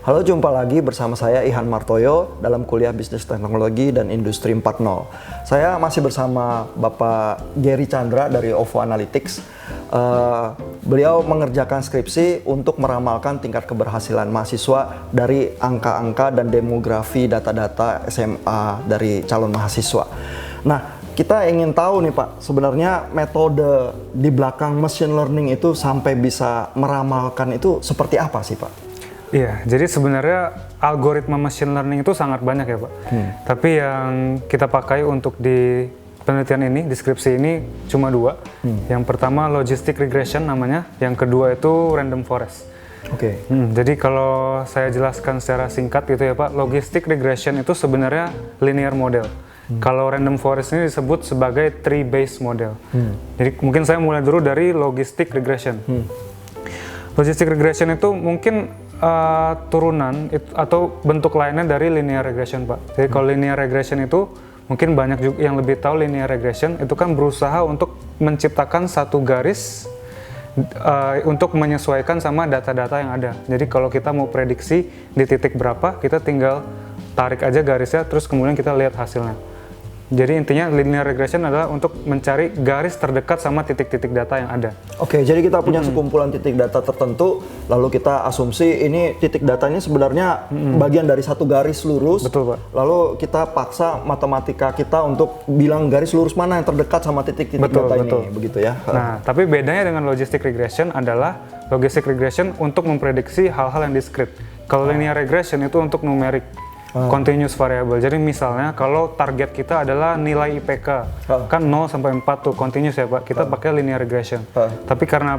Halo, jumpa lagi bersama saya Ihan Martoyo dalam kuliah Bisnis Teknologi dan Industri 4.0. Saya masih bersama Bapak Gary Chandra dari OVO Analytics. Beliau mengerjakan skripsi untuk meramalkan tingkat keberhasilan mahasiswa dari angka-angka dan demografi data-data SMA dari calon mahasiswa. Nah, kita ingin tahu nih Pak, sebenarnya metode di belakang machine learning itu sampai bisa meramalkan itu seperti apa sih Pak? Iya, jadi sebenarnya algoritma machine learning itu sangat banyak ya Pak. Tapi yang kita pakai untuk di penelitian ini, deskripsi ini cuma dua. Yang pertama logistic regression namanya, yang kedua itu random forest. Oke. Jadi kalau saya jelaskan secara singkat gitu ya Pak, logistic regression itu sebenarnya linear model. Kalau random forest ini disebut sebagai tree based model. Jadi mungkin saya mulai dulu dari logistic regression. Logistic regression itu mungkin turunan atau bentuk lainnya dari linear regression Pak. Jadi kalau linear regression itu mungkin banyak juga yang lebih tahu linear regression itu kan berusaha untuk menciptakan satu garis untuk menyesuaikan sama data-data yang ada. Jadi kalau kita mau prediksi di titik berapa, kita tinggal tarik aja garisnya terus kemudian kita lihat hasilnya. Jadi intinya linear regression adalah untuk mencari garis terdekat sama titik-titik data yang ada. Oke, jadi kita punya sekumpulan titik data tertentu, lalu kita asumsi ini titik datanya sebenarnya bagian dari satu garis lurus. Betul Pak. Lalu kita paksa matematika kita untuk bilang garis lurus mana yang terdekat sama titik-titik data ini, begitu ya. Nah, tapi bedanya dengan logistic regression adalah logistic regression untuk memprediksi hal-hal yang diskrit. Kalau linear regression itu untuk numerik. Continuous variable. Jadi misalnya kalau target kita adalah nilai IPK, kan 0 sampai 4 tuh continuous ya Pak, kita pakai linear regression. Tapi karena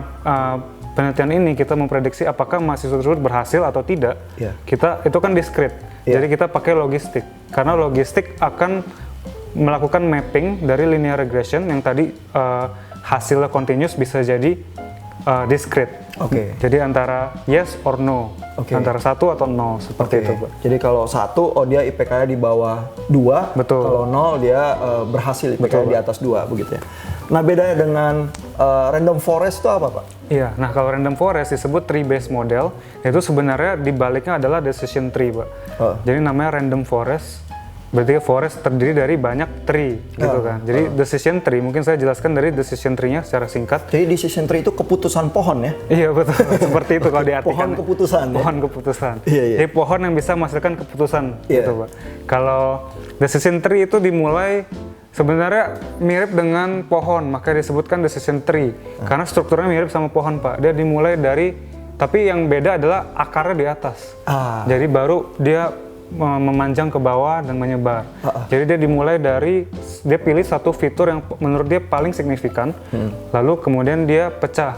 penelitian ini kita memprediksi apakah mahasiswa tersebut berhasil atau tidak, kita itu kan discrete. Jadi kita pakai logistik. Karena logistik akan melakukan mapping dari linear regression yang tadi hasilnya continuous bisa jadi discrete. Jadi antara yes or no. Antara 1 atau 0 seperti itu Pak. Jadi kalau 1, oh dia IPK-nya di bawah 2. Betul. Kalau 0 dia berhasil IPK-nya di atas 2 begitu ya. Nah, bedanya dengan random forest itu apa Pak? Iya, nah kalau random forest disebut tree based model, itu sebenarnya dibaliknya adalah decision tree Pak. Jadi namanya random forest. Berarti forest terdiri dari banyak tree gitu kan. Jadi decision tree, mungkin saya jelaskan dari decision tree-nya secara singkat. Jadi decision tree itu keputusan pohon ya? Iya betul, seperti itu kalau diartikan. Pohon keputusan ya? Pohon keputusan. Iya. Jadi pohon yang bisa menghasilkan keputusan gitu Pak. Kalau decision tree itu dimulai sebenarnya mirip dengan pohon, maka disebutkan decision tree. Karena strukturnya mirip sama pohon Pak. Dia dimulai dari, tapi yang beda adalah akarnya di atas. Jadi baru dia memanjang ke bawah dan menyebar. Jadi dia dimulai dari, dia pilih satu fitur yang menurut dia paling signifikan, lalu kemudian dia pecah.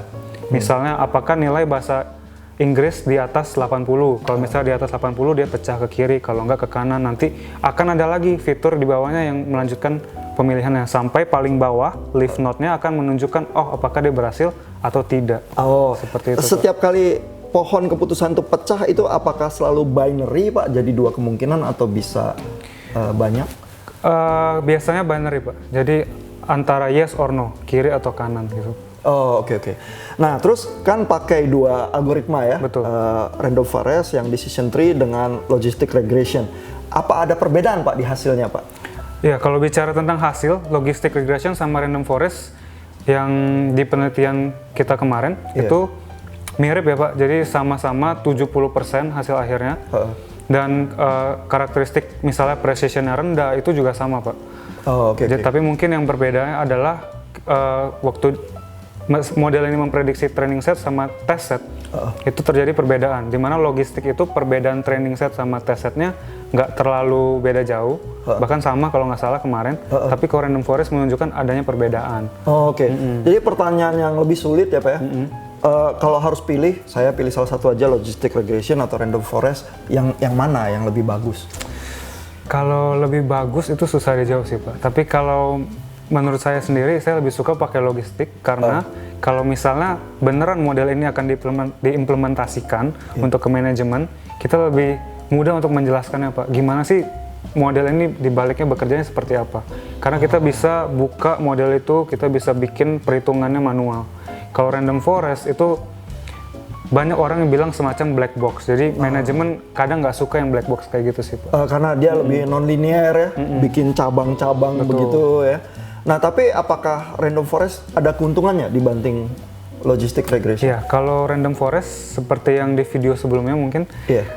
Misalnya apakah nilai bahasa Inggris di atas 80, kalau misalnya di atas 80 dia pecah ke kiri, kalau enggak ke kanan, nanti akan ada lagi fitur di bawahnya yang melanjutkan pemilihannya sampai paling bawah, leaf node-nya akan menunjukkan apakah dia berhasil atau tidak. Seperti itu. Setiap kali pohon keputusan itu pecah itu apakah selalu binary Pak? Jadi dua kemungkinan atau bisa banyak? Biasanya binary Pak. Jadi antara yes or no, kiri atau kanan gitu. Oke. Nah, terus kan pakai dua algoritma ya? Betul. Random forest yang decision tree dengan logistic regression. Apa ada perbedaan Pak di hasilnya Pak? Ya, kalau bicara tentang hasil, logistic regression sama random forest yang di penelitian kita kemarin itu mirip ya Pak, jadi sama-sama 70% hasil akhirnya. Dan karakteristik misalnya precision-nya rendah itu juga sama Pak. Tapi mungkin yang berbedanya adalah waktu model ini memprediksi training set sama test set, itu terjadi perbedaan. Dimana logistik itu perbedaan training set sama test setnya nggak terlalu beda jauh, bahkan sama kalau nggak salah kemarin. Tapi kalau random forest menunjukkan adanya perbedaan. Jadi pertanyaan yang lebih sulit ya Pak ya? Kalau harus pilih, saya pilih salah satu aja, logistic regression atau random forest, yang mana yang lebih bagus? Kalau lebih bagus itu susah dijawab sih Pak. Tapi kalau menurut saya sendiri, saya lebih suka pakai logistik karena kalau misalnya beneran model ini akan diimplementasikan untuk ke manajemen, kita lebih mudah untuk menjelaskannya Pak. Gimana sih model ini dibaliknya bekerjanya seperti apa? Karena kita bisa buka model itu, kita bisa bikin perhitungannya manual. Kalau random forest itu banyak orang yang bilang semacam black box. Jadi manajemen kadang nggak suka yang black box kayak gitu sih, Pak. Karena dia lebih non-linear ya, bikin cabang-cabang begitu ya. Nah, tapi apakah random forest ada keuntungannya dibanding logistic regression? Iya, kalau random forest seperti yang di video sebelumnya mungkin, Iya.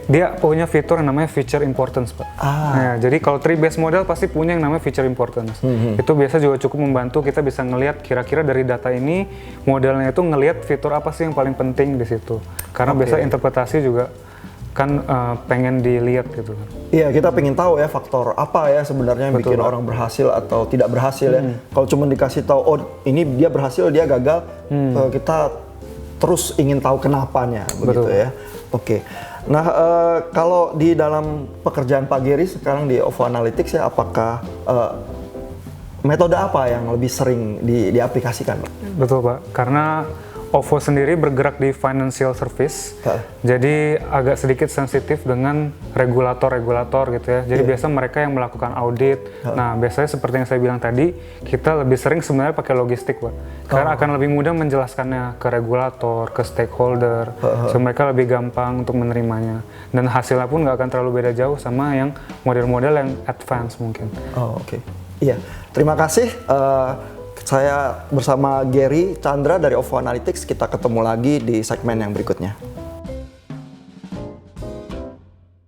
dia punya fitur yang namanya feature importance, Pak. Nah, jadi kalau tree based model pasti punya yang namanya feature importance. Itu biasa juga cukup membantu kita bisa ngelihat kira-kira dari data ini modelnya itu ngelihat fitur apa sih yang paling penting di situ. Karena biasa interpretasi juga kan pengen dilihat gitu kan. Iya, kita pengen tahu ya faktor apa ya sebenarnya yang bikin orang berhasil atau tidak berhasil ya. Kalau cuma dikasih tahu, oh ini dia berhasil, dia gagal, kita terus ingin tahu kenapanya begitu ya. Oke. Nah, kalau di dalam pekerjaan Pak Gary sekarang di OVO Analytics ya, apakah metode apa yang lebih sering diaplikasikan, Pak? Betul, Pak. Karena OVO sendiri bergerak di financial service, jadi agak sedikit sensitif dengan regulator-regulator gitu ya. Jadi biasa mereka yang melakukan audit. Nah, biasanya seperti yang saya bilang tadi, kita lebih sering sebenarnya pakai logistik, Pak. Karena akan lebih mudah menjelaskannya ke regulator, ke stakeholder, so mereka lebih gampang untuk menerimanya. Dan hasilnya pun nggak akan terlalu beda jauh sama yang model-model yang advance mungkin. Oh, oke. Iya, terima kasih. Saya bersama Gary Chandra dari OVO Analytics. Kita ketemu lagi di segmen yang berikutnya.